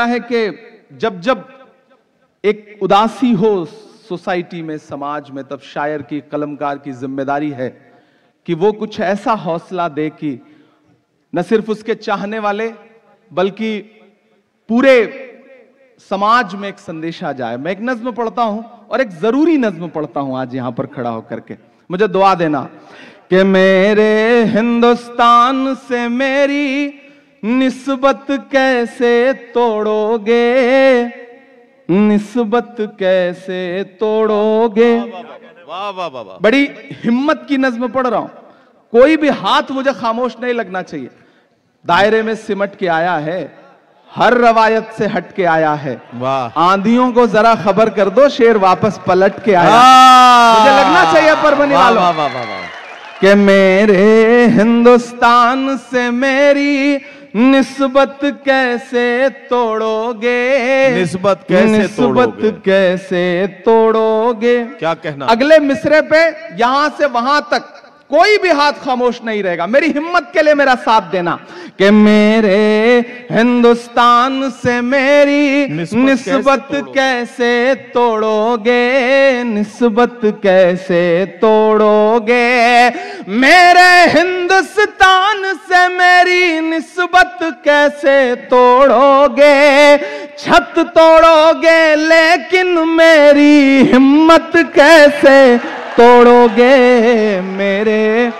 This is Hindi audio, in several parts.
है कि जब जब एक उदासी हो सोसाइटी में, समाज में, तब शायर की, कलमकार की जिम्मेदारी है कि वो कुछ ऐसा हौसला दे कि न सिर्फ उसके चाहने वाले बल्कि पूरे समाज में एक संदेश आ जाए। मैं एक नज्म पढ़ता हूं और एक जरूरी नज्म पढ़ता हूं आज यहां पर खड़ा होकर के, मुझे दुआ देना कि मेरे हिंदुस्तान से मेरी निस्बत कैसे तोड़ोगे, निस्बत कैसे तोड़ोगे। वाह वाह वाह वाह, बड़ी हिम्मत की नज्म पढ़ रहा हूं, कोई भी हाथ मुझे खामोश नहीं लगना चाहिए। दायरे में सिमट के आया है, हर रवायत से हट के आया है। वाह, आंधियों को जरा खबर कर दो, शेर वापस पलट के आया। मुझे लगना चाहिए परवनी वालों वाह वाह वाह वाह, कि मेरे हिंदुस्तान से मेरी निस्बत कैसे तोड़ोगे, निस्बत कैसे तोड़ोगे? कैसे तोड़ोगे। क्या कहना? अगले मिसरे पे यहां से वहां तक कोई भी हाथ खामोश नहीं रहेगा। मेरी हिम्मत के लिए मेरा साथ देना कि मेरे हिंदुस्तान से मेरी निस्बत कैसे तोड़ोगे, निस्बत कैसे तोड़ोगे। मेरे हिंदुस्तान से मेरी निस्बत कैसे तोड़ोगे। छत तोड़ोगे लेकिन मेरी हिम्मत कैसे तोड़ोगे। मेरे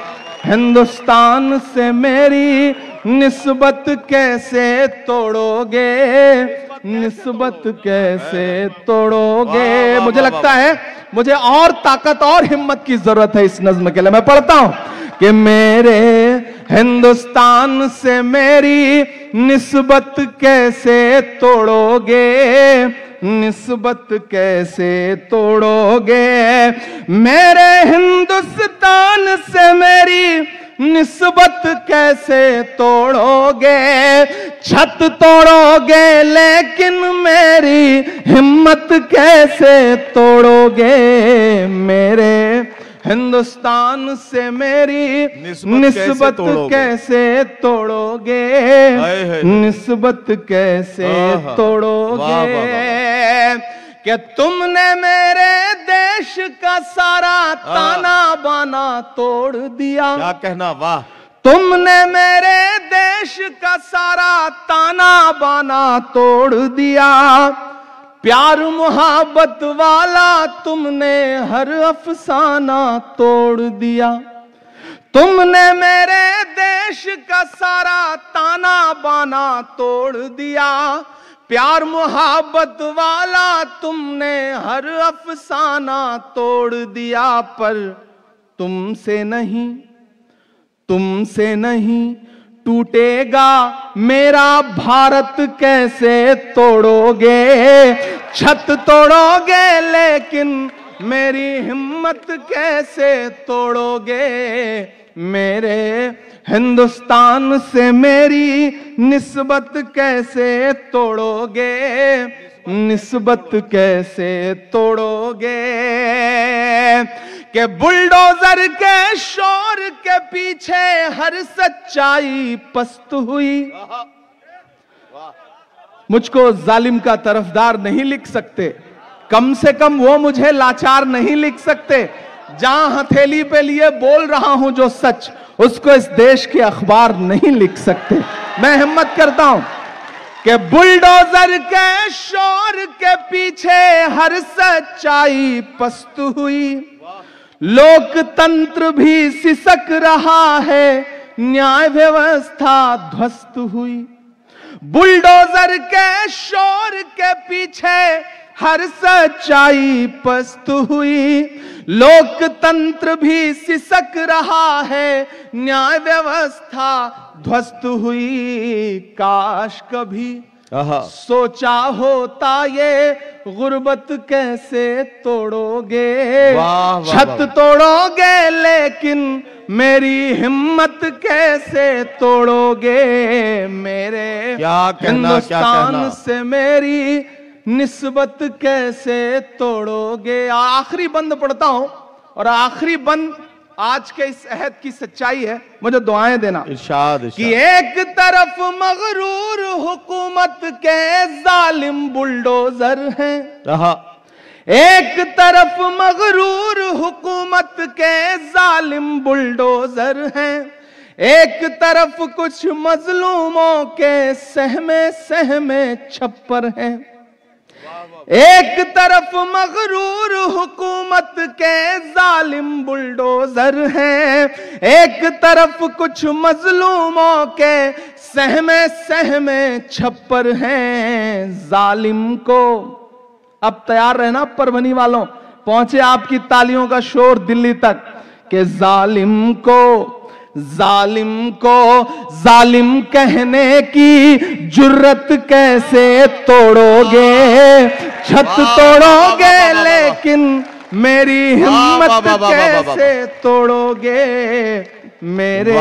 हिंदुस्तान से मेरी निस्बत कैसे तोड़ोगे, निस्बत कैसे तोड़ोगे। मुझे लगता है मुझे और ताकत और हिम्मत की जरूरत है इस नज्म के लिए। मैं पढ़ता हूं कि मेरे हिंदुस्तान से मेरी निस्बत कैसे तोड़ोगे, निस्बत कैसे तोड़ोगे। मेरे हिंदुस्तान से मेरी निस्बत कैसे तोड़ोगे। छत तोड़ोगे लेकिन मेरी हिम्मत कैसे तोड़ोगे। मेरे हिंदुस्तान से मेरी निस्बत कैसे तोड़ोगे, निस्बत कैसे तोड़ोगे। कि तुमने मेरे देश का सारा ताना बाना तोड़ दिया। क्या कहना? वाह, तुमने मेरे देश का सारा ताना बाना तोड़ दिया। प्यार मोहब्बत वाला तुमने हर अफसाना तोड़ दिया। तुमने मेरे देश का सारा ताना बाना तोड़ दिया। प्यार मोहब्बत वाला तुमने हर अफसाना तोड़ दिया। पर तुमसे नहीं, तुमसे नहीं टूटेगा मेरा भारत कैसे तोड़ोगे। छत तोड़ोगे लेकिन मेरी हिम्मत कैसे तोड़ोगे। मेरे हिंदुस्तान से मेरी निस्बत कैसे तोड़ोगे, निस्बत कैसे तोड़ोगे। कि बुलडोजर के शोर के पीछे हर सच्चाई पस्त हुई। मुझको जालिम का तरफदार नहीं लिख सकते, कम से कम वो मुझे लाचार नहीं लिख सकते। जहां हथेली पे लिए बोल रहा हूं जो सच, उसको इस देश के अखबार नहीं लिख सकते। मैं हिम्मत करता हूं कि बुलडोजर के शोर के पीछे हर सच्चाई पस्त हुई। लोकतंत्र भी सिसक रहा है, न्याय व्यवस्था ध्वस्त हुई। बुलडोजर के शोर के पीछे हर सच्चाई पस्त हुई। लोकतंत्र भी सिसक रहा है, न्याय व्यवस्था ध्वस्त हुई। काश कभी सोचा होता ये गुर्बत कैसे तोड़ोगे। छत तोड़ोगे लेकिन मेरी हिम्मत कैसे तोड़ोगे। मेरे हिंदुस्तान से मेरी निस्बत कैसे तोड़ोगे। आखिरी बंद पढ़ता हूं और आखिरी बंद आज के इस अहद की सच्चाई है, मुझे दुआएं देना। इरशाद कि एक तरफ मगरूर हुकूमत के जालिम बुलडोजर हैं, एक तरफ मगरूर हुकूमत के जालिम बुलडोजर हैं, एक तरफ कुछ मजलूमों के सहमे सहमे छप्पर हैं। एक तरफ मगरूर हुकूमत के जालिम बुलडोजर हैं, एक तरफ कुछ मजलूमों के सहमे सहमे छप्पर हैं। जालिम को, अब तैयार रहना परभनी वालों, पहुंचे आपकी तालियों का शोर दिल्ली तक, कि जालिम को जालिम कहने की जुर्रत कैसे तोड़ोगे, छत तोड़ोगे लेकिन मेरी हिम्मत कैसे तोड़ोगे, मेरे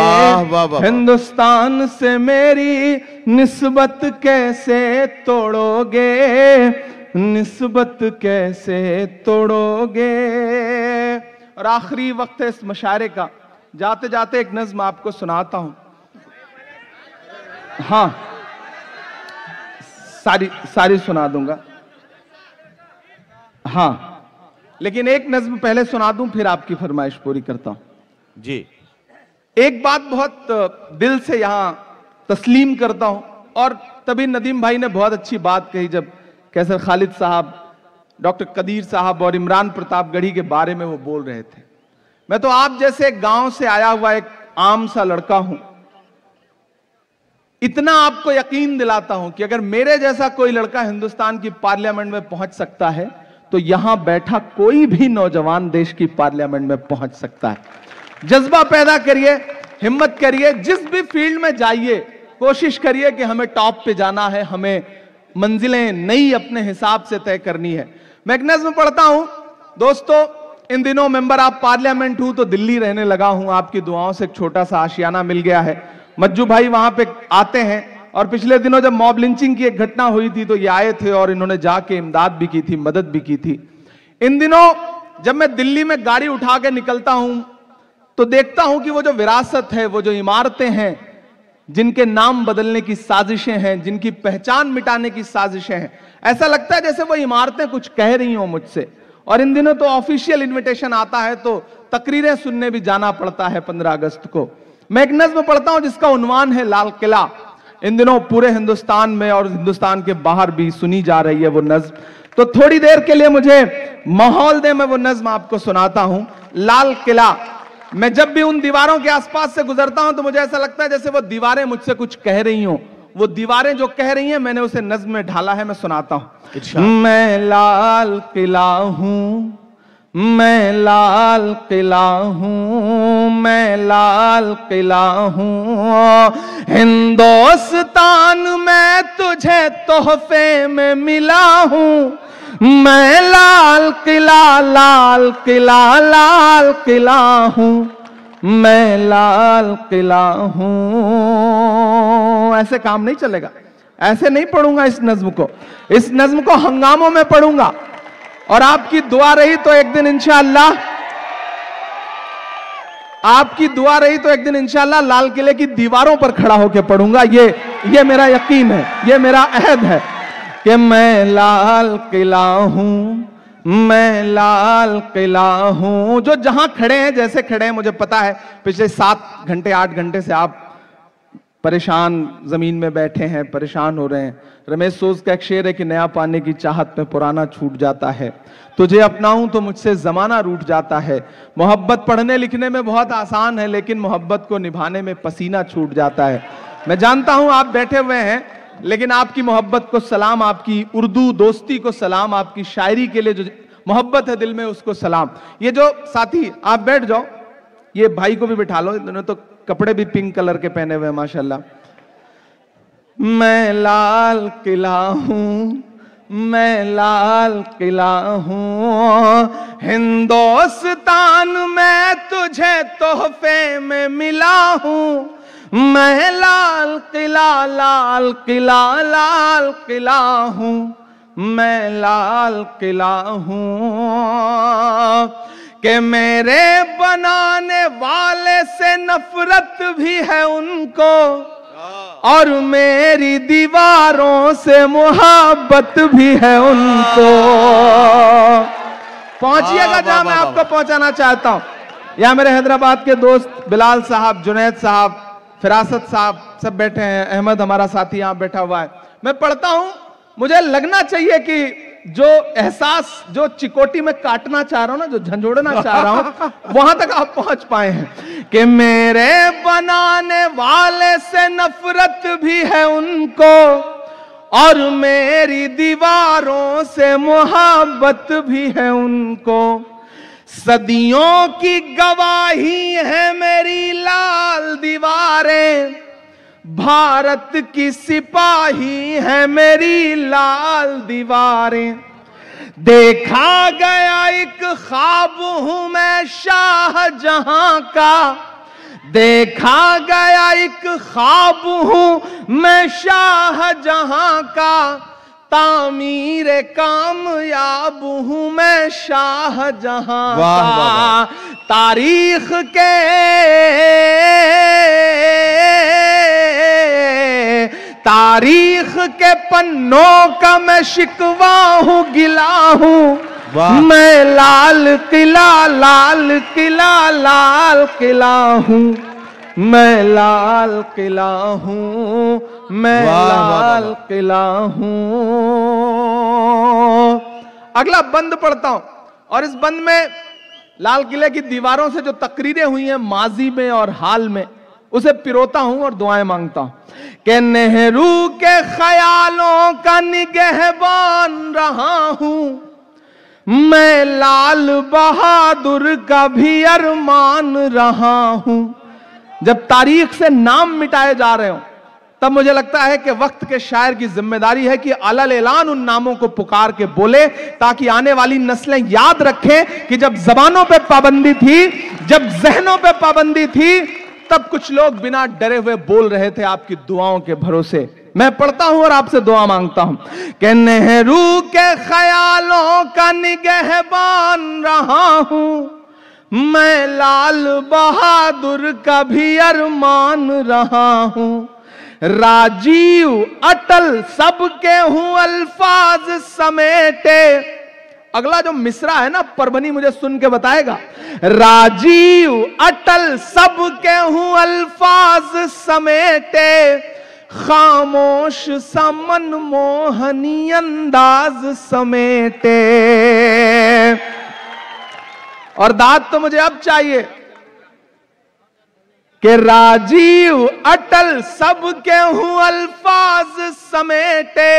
हिंदुस्तान से मेरी निस्बत कैसे तोड़ोगे, निस्बत कैसे तोड़ोगे। और आखिरी वक्त है इस मुशायरे का, जाते जाते एक नज्म आपको सुनाता हूं। हाँ, सारी सुना दूंगा। हाँ, लेकिन एक नज्म पहले सुना दूं, फिर आपकी फरमाइश पूरी करता हूं जी। एक बात बहुत दिल से यहां तस्लीम करता हूं, और तभी नदीम भाई ने बहुत अच्छी बात कही जब कैसर खालिद साहब, डॉक्टर कदीर साहब और इमरान प्रतापगढ़ी के बारे में वो बोल रहे थे। मैं तो आप जैसे एक गांव से आया हुआ एक आम सा लड़का हूं। इतना आपको यकीन दिलाता हूं कि अगर मेरे जैसा कोई लड़का हिंदुस्तान की पार्लियामेंट में पहुंच सकता है, तो यहां बैठा कोई भी नौजवान देश की पार्लियामेंट में पहुंच सकता है। जज्बा पैदा करिए, हिम्मत करिए, जिस भी फील्ड में जाइए, कोशिश करिए कि हमें टॉप पे जाना है, हमें मंजिलें नई अपने हिसाब से तय करनी है। मैं एक नज्म पढ़ता हूं दोस्तों। इन दिनों मेंबर ऑफ पार्लियामेंट हूं तो दिल्ली रहने लगा हूं, आपकी दुआओं से एक छोटा सा आशियाना मिल गया है। मज्जू भाई वहां पे आते हैं, और पिछले दिनों जब मॉब लिंचिंग की एक घटना हुई थी तो ये आए थे और इन्होंने जाके इमदाद भी की थी, मदद भी की थी। इन दिनों जब मैं दिल्ली में गाड़ी उठा के निकलता हूं तो देखता हूं कि वो जो विरासत है, वो जो इमारतें हैं, जिनके नाम बदलने की साजिशें हैं, जिनकी पहचान मिटाने की साजिशें हैं, ऐसा लगता है जैसे वो इमारतें कुछ कह रही हो मुझसे। और इन दिनों तो ऑफिशियल इनविटेशन आता है तो तकरीरें सुनने भी जाना पड़ता है 15 अगस्त को। मैं एक नज्म पढ़ता हूं जिसका उन्वान है लाल किला। इन दिनों पूरे हिंदुस्तान में और हिंदुस्तान के बाहर भी सुनी जा रही है वो नज्म, तो थोड़ी देर के लिए मुझे माहौल दे, मैं वो नज्म आपको सुनाता हूं। लाल किला। मैं जब भी उन दीवारों के आसपास से गुजरता हूं तो मुझे ऐसा लगता है जैसे वो दीवारें मुझसे कुछ कह रही हों। वो दीवारें जो कह रही हैं, मैंने उसे नज्म में ढाला है, मैं सुनाता हूं। मैं लाल किला हूं, मैं लाल किला हूं, मैं लाल किला हूं, हिंदुस्तान में तुझे तोहफे में मिला हूं। मैं लाल किला, लाल किला, लाल किला हूं, मैं लाल किला हूं। ऐसे काम नहीं चलेगा, ऐसे नहीं पढ़ूंगा इस नज्म को। इस नज्म को हंगामों में पढ़ूंगा, और आपकी दुआ रही तो एक दिन इंशाअल्लाह, आपकी दुआ रही तो एक दिन इंशाअल्लाह लाल किले की दीवारों पर खड़ा होकर पढ़ूंगा। ये मेरा यकीन है, ये मेरा अहद है कि मैं लाल किला हूं, मैं लाल किला हूं। जो जहां खड़े हैं, जैसे खड़े हैं, मुझे पता है पिछले 7 घंटे 8 घंटे से आप परेशान जमीन में बैठे हैं, परेशान हो रहे हैं। रमेश सोज का एक शेर है कि नया पाने की चाहत में पुराना छूट जाता है, तुझे अपनाऊं तो मुझसे जमाना रूठ जाता है। मोहब्बत पढ़ने लिखने में बहुत आसान है, लेकिन मोहब्बत को निभाने में पसीना छूट जाता है। मैं जानता हूं आप बैठे हुए हैं, लेकिन आपकी मोहब्बत को सलाम, आपकी उर्दू दोस्ती को सलाम, आपकी शायरी के लिए जो मोहब्बत है दिल में उसको सलाम। ये जो साथी, आप बैठ जाओ, ये भाई को भी बिठा लो, इन्होंने तो कपड़े भी पिंक कलर के पहने हुए माशाल्लाह। मैं लाल किला हूं, मैं लाल किला हूं, हिंदुस्तान में तुझे तोहफे में मिला हूं। मैं लाल किला, लाल किला, लाल किला हूं, मैं लाल किला हूं, कि मेरे बनाने वाले से नफरत भी है उनको और मेरी दीवारों से मोहब्बत भी है उनको। पहुंचिएगा जहां मैं आपको पहुंचाना चाहता हूं। यहां मेरे हैदराबाद के दोस्त बिलाल साहब, जुनैद साहब, फिरासत साहब सब बैठे हैं, अहमद हमारा साथी यहां बैठा हुआ है। मैं पढ़ता हूं, मुझे लगना चाहिए कि जो एहसास जो चिकोटी में काटना चाह रहा हूं ना, जो झंझोड़ना चाह रहा हूं, वहां तक आप पहुंच पाए हैं कि मेरे बनाने वाले से नफरत भी है उनको और मेरी दीवारों से मोहब्बत भी है उनको। सदियों की गवाही है मेरी लाल दीवारें, भारत की सिपाही है मेरी लाल दीवारें। देखा गया एक ख्वाब हूं मैं शाहजहां का, देखा गया एक ख्वाब हूं मैं शाहजहां का, तामीर कामयाब हूं मैं शाहजहां का। तारीख के पन्नों का मैं शिकवा हूं, गिला हूं मैं, लाल किला लाल किला लाल किला हूं मैं, लाल किला हूं मैं, लाल किला हूं। अगला बंद पढ़ता हूं और इस बंद में लाल किले की दीवारों से जो तकरीरें हुई हैं माजी में और हाल में, उसे पिरोता हूं और दुआएं मांगता हूं कि नेहरू के ख्यालों का निगहबान रहा हूं मैं, लाल बहादुर का भी अरमान रहा हूं। जब तारीख से नाम मिटाए जा रहे हो तब मुझे लगता है कि वक्त के शायर की जिम्मेदारी है कि अलल ऐलान उन नामों को पुकार के बोले, ताकि आने वाली नस्लें याद रखें कि जब जबानों पे पाबंदी थी, जब जहनों पे पाबंदी थी, तब कुछ लोग बिना डरे हुए बोल रहे थे आपकी दुआओं के भरोसे। मैं पढ़ता हूं और आपसे दुआ मांगता हूं कि नेहरू के ख्यालों का निगहबान रहा हूं मैं, लाल बहादुर का भी अरमान रहा हूं। राजीव अटल सबके हूं अल्फाज समेटे। अगला जो मिसरा है ना, परभनी मुझे सुन के बताएगा। राजीव अटल सबके हूं अल्फाज समेटे, खामोश सा मनमोहनी अंदाज समेटे। और दाद तो मुझे अब चाहिए कि राजीव अटल सबके हूं अल्फाज समेटे,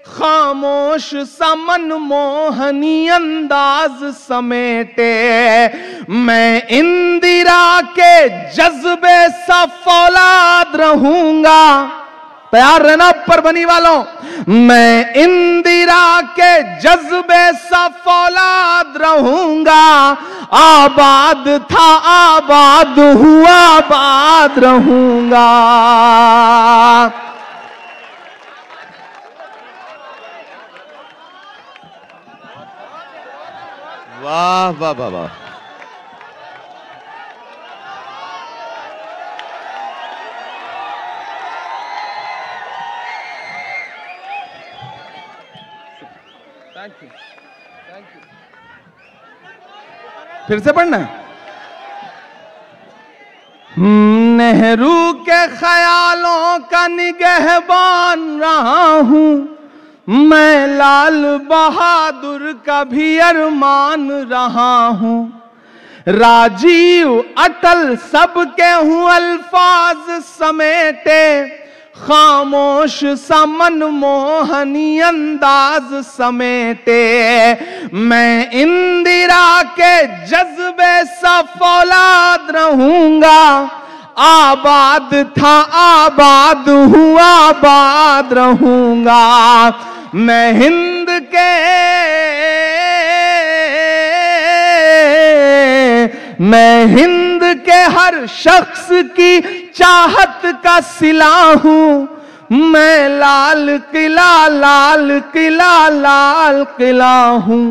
खामोश सा मनमोहनी अंदाज समेटे। मैं इंदिरा के जज्बे सा फौलाद रहूंगा। तैयार रहना परभनी वालों। मैं इंदिरा के जज्बे सा फौलाद रहूंगा, आबाद था आबाद हुआ आबाद रहूंगा। वाह वाह वाह वाह। Thank you, thank you. फिर से पढ़ना है। नेहरू के ख्यालों का निगहबान रहा हूं मैं, लाल बहादुर का भी अरमान रहा हूं। राजीव अटल सबके हूं अल्फाज समेटे, खामोश सा मनमोहनी अंदाज समेटे। मैं इंदिरा के जज्बे सा फौलाद रहूंगा, आबाद था आबाद हुआ आबाद रहूंगा। मैं हिंद के हर शख्स की चाहत का सिला हूं मैं, लाल किला लाल किला लाल किला हूं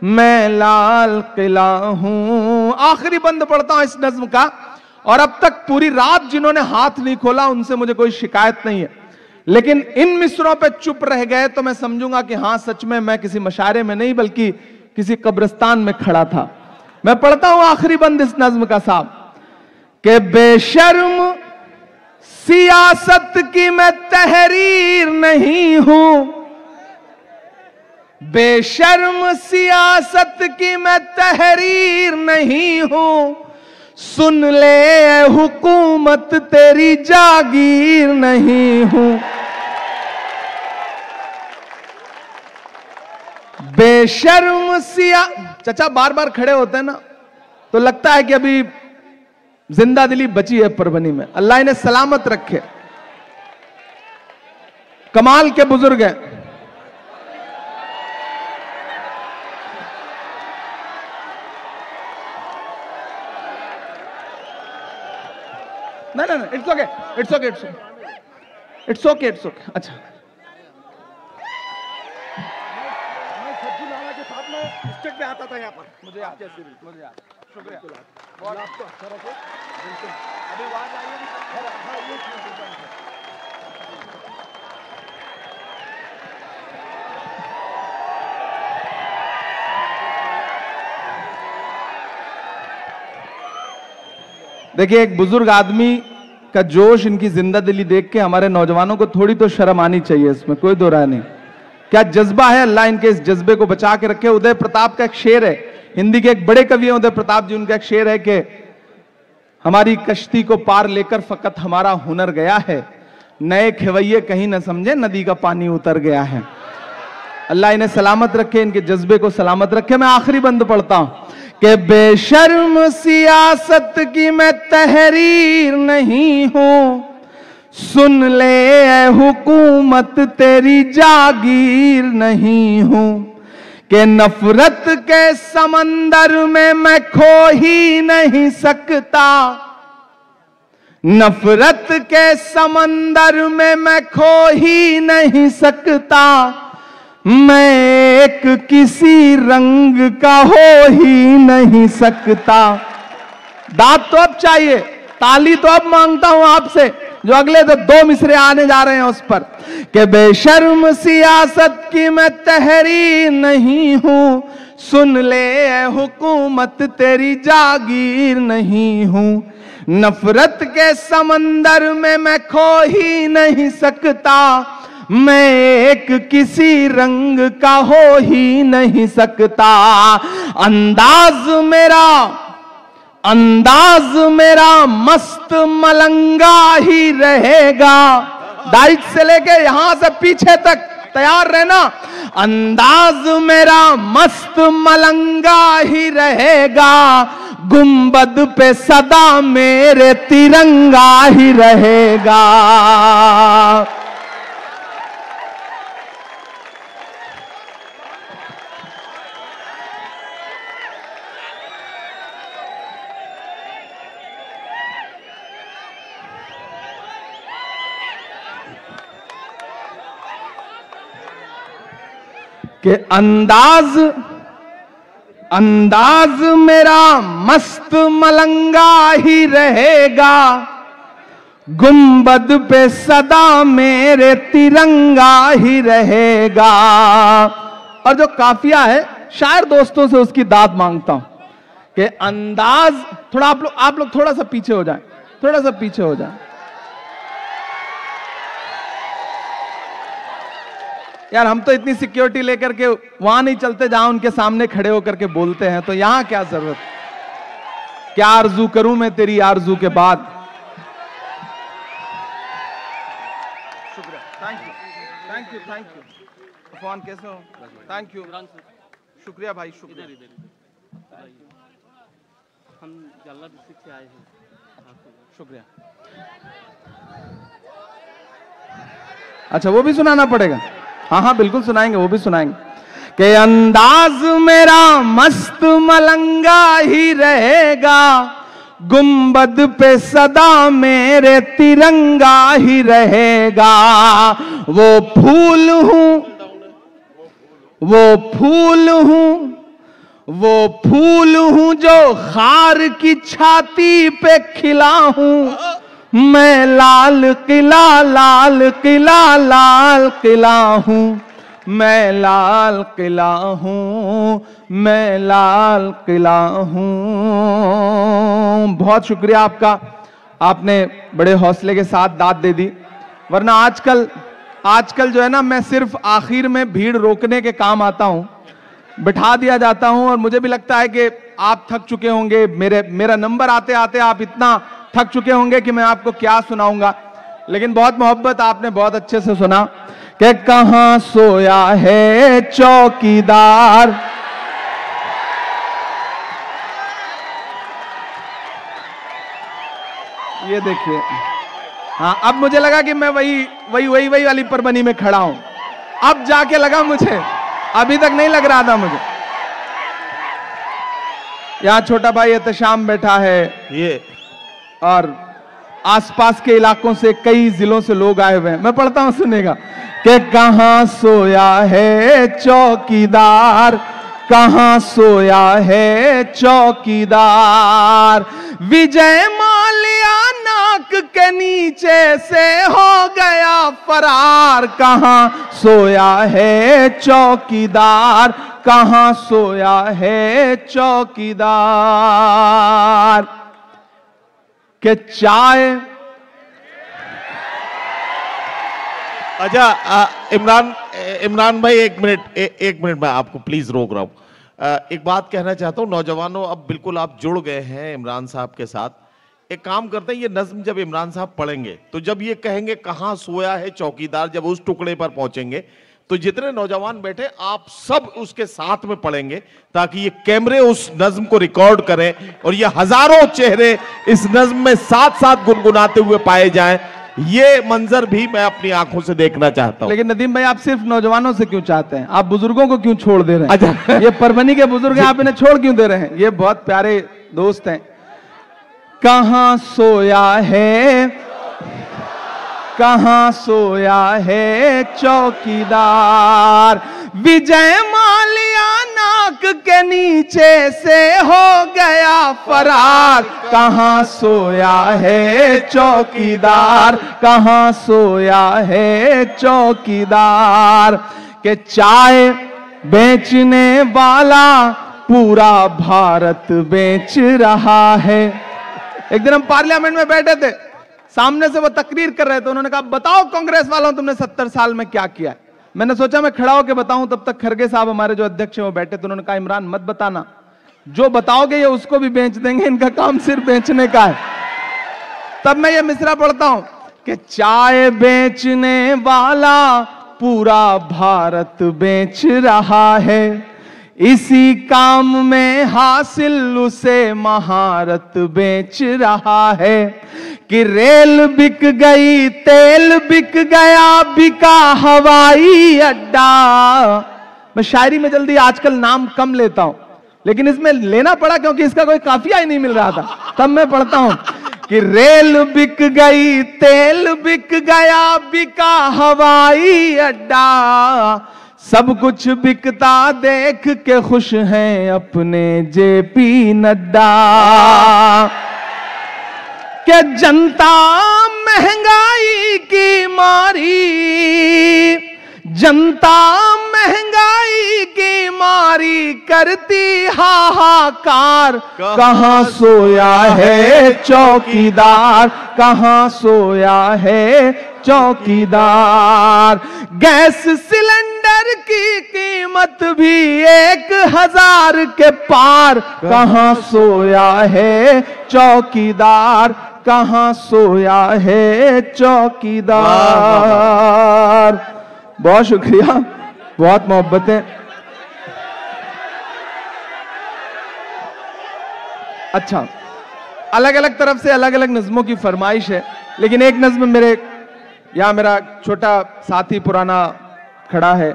मैं लाल किला हूं। आखिरी बंद पढ़ता हूं इस नज्म का, और अब तक पूरी रात जिन्होंने हाथ नहीं खोला उनसे मुझे कोई शिकायत नहीं है, लेकिन इन मिसरों पे चुप रह गए तो मैं समझूंगा कि हां सच में मैं किसी मशारे में नहीं बल्कि किसी कब्रिस्तान में खड़ा था। मैं पढ़ता हूं आखिरी बंद इस नज्म का साहब, कि बेशर्म सियासत की मैं तहरीर नहीं हूं, बेशर्म सियासत की मैं तहरीर नहीं हूं, सुन ले हुकूमत तेरी जागीर नहीं हूं। बेशर्म चाचा बार बार खड़े होते हैं ना तो लगता है कि अभी जिंदा दिली बची है परभनी में। अल्लाह इन्हें सलामत रखे, कमाल के बुजुर्ग हैं। नहीं नहीं it's okay, it's okay, it's okay, it's okay, it's okay. अच्छा पे आता था यहाँ पर, मुझे याद, मुझे याद, शुक्रिया बहुत, आपको अच्छा रखे। अभी आवाज आई है। देखिए एक बुजुर्ग आदमी का जोश, इनकी जिंदा दिली देख के हमारे नौजवानों को थोड़ी तो शर्म आनी चाहिए, इसमें कोई दो राय नहीं। क्या जज्बा है, अल्लाह इनके इस जज्बे को बचा के रखे। उदय प्रताप का एक शेर है, हिंदी के एक बड़े कवि हैं उदय प्रताप जी, उनका एक शेर है कि हमारी कश्ती को पार लेकर फकत हमारा हुनर गया है, नए खेवैये कहीं न समझे नदी का पानी उतर गया है। अल्लाह इन्हें सलामत रखे, इनके जज्बे को सलामत रखे। मैं आखिरी बंद पढ़ता हूं कि बेशर्म सियासत की मैं तहरीर नहीं हूं, सुन ले हुकूमत तेरी जागीर नहीं हूं, कि नफरत के समंदर में मैं खो ही नहीं सकता, नफरत के समंदर में मैं खो ही नहीं सकता, मैं एक किसी रंग का हो ही नहीं सकता। दाद तो अब चाहिए, ताली तो अब मांगता हूं आपसे, जो अगले तो दो मिसरे आने जा रहे हैं उस पर, कि बेशर्म सियासत की मैं तहरीर नहीं हूं, सुन ले हुकूमत तेरी जागीर नहीं हूं, नफरत के समंदर में मैं खो ही नहीं सकता, मैं एक किसी रंग का हो ही नहीं सकता। अंदाज मेरा मस्त मलंगा ही रहेगा, डाइट से लेके यहां से पीछे तक तैयार रहना। अंदाज मेरा मस्त मलंगा ही रहेगा, गुंबद पे सदा मेरे तिरंगा ही रहेगा। कि अंदाज मेरा मस्त मलंगा ही रहेगा, गुंबद पे सदा मेरे तिरंगा ही रहेगा। और जो काफिया है, शायर दोस्तों से उसकी दाद मांगता हूं कि अंदाज थोड़ा आप लोग थोड़ा सा पीछे हो जाएं, थोड़ा सा पीछे हो जाएं। यार हम तो इतनी सिक्योरिटी लेकर के वहां नहीं चलते जहां उनके सामने खड़े होकर के बोलते हैं, तो यहां क्या जरूरत, क्या आरजू करूं मैं तेरी आरजू के बाद। शुक्रिया, thank you, thank you, thank you. Afwan कैसे हो? थैंक यू, शुक्रिया भाई, शुक्रिया। हम जल्ला डिस्ट्रिक्ट से आए हैं। शुक्रिया। अच्छा वो भी सुनाना पड़ेगा? हाँ हाँ बिल्कुल सुनाएंगे, वो भी सुनाएंगे। कि अंदाज मेरा मस्त मलंगा ही रहेगा, गुंबद पे सदा मेरे तिरंगा ही रहेगा। वो फूल हूं, वो फूल हूं, वो फूल हूं जो खार की छाती पे खिला हूं, मैं लाल किला लाल किला लाल किला हूं, मैं लाल किला हूं, मैं लाल किला हूं। बहुत शुक्रिया आपका, आपने बड़े हौसले के साथ दाद दे दी। वरना आजकल जो है ना, मैं सिर्फ आखिर में भीड़ रोकने के काम आता हूं, बिठा दिया जाता हूं, और मुझे भी लगता है कि आप थक चुके होंगे। मेरा नंबर आते आते आप इतना थक चुके होंगे कि मैं आपको क्या सुनाऊंगा। लेकिन बहुत मोहब्बत, आपने बहुत अच्छे से सुना कि कहां सोया है चौकीदार। ये देखिए, हाँ, अब मुझे लगा कि मैं वही वाली परबनी में खड़ा हूं। अब जाके लगा मुझे, अभी तक नहीं लग रहा था मुझे। यहां छोटा भाई एहतशाम बैठा है, ये और आसपास के इलाकों से कई जिलों से लोग आए हुए हैं। मैं पढ़ता हूं, सुनेगा कि कहां सोया है चौकीदार, कहां सोया है चौकीदार, विजय माल्या नाक के नीचे से हो गया फरार, कहां सोया है चौकीदार, कहां सोया है चौकीदार। के चाय, अच्छा इमरान भाई एक मिनट मैं आपको प्लीज रोक रहा हूं। एक बात कहना चाहता हूं, नौजवानों, अब बिल्कुल आप जुड़ गए हैं इमरान साहब के साथ। एक काम करते हैं, ये नज्म जब इमरान साहब पढ़ेंगे तो जब ये कहेंगे कहां सोया है चौकीदार, जब उस टुकड़े पर पहुंचेंगे तो जितने नौजवान बैठे आप सब उसके साथ में पढ़ेंगे, ताकि ये कैमरे उस नज्म को रिकॉर्ड करें और ये हजारों चेहरे इस नज्म में साथ साथ गुनगुनाते हुए पाए जाएं। ये मंजर भी मैं अपनी आंखों से देखना चाहता हूं। लेकिन नदीम भाई, आप सिर्फ नौजवानों से क्यों चाहते हैं? आप बुजुर्गों को क्यों छोड़ दे रहे हैं? अच्छा, ये परभनी के बुजुर्ग आप इन्हें छोड़ क्यों दे रहे हैं? ये बहुत प्यारे दोस्त हैं। कहां सोया है, कहां सोया है चौकीदार, विजय माल्या नाक के नीचे से हो गया फरार, कहां सोया है चौकीदार, कहां सोया है चौकीदार। के चाय बेचने वाला पूरा भारत बेच रहा है। एक दिन हम पार्लियामेंट में बैठे थे, सामने से वो तकरीर कर रहे थे। उन्होंने कहा, बताओ कांग्रेस वालों तुमने 70 साल में क्या किया है। मैंने सोचा मैं खड़ा होकर बताऊं, तब तक खरगे साहब हमारे जो अध्यक्ष हैं वो बैठे थे। उन्होंने कहा, इमरान मत बताना, जो बताओगे ये उसको भी बेच देंगे, इनका काम सिर्फ बेचने का है। तब मैं ये मिसरा पढ़ता हूं कि चाय बेचने वाला पूरा भारत बेच रहा है, इसी काम में हासिल उसे महारत बेच रहा है। कि रेल बिक गई, तेल बिक गया, बिका हवाई अड्डा। मैं शायरी में जल्दी आजकल नाम कम लेता हूं, लेकिन इसमें लेना पड़ा क्योंकि इसका कोई काफिया ही नहीं मिल रहा था। तब मैं पढ़ता हूं कि रेल बिक गई, तेल बिक गया, बिका हवाई अड्डा, सब कुछ बिकता देख के खुश हैं अपने जेपी नड्डा। कि जनता महंगाई की मारी, जनता महंगाई की मारी करती हाहाकार, कहां सोया है चौकीदार, कहां सोया है चौकीदार। गैस सिलेंडर की कीमत भी 1000 के पार, कहां सोया है चौकीदार, कहां सोया है चौकीदार। बहुत शुक्रिया, बहुत मोहब्बतें। अच्छा, अलग अलग तरफ से अलग अलग नज़्मों की फरमाइश है, लेकिन एक नज़्म मेरा छोटा साथी पुराना खड़ा है,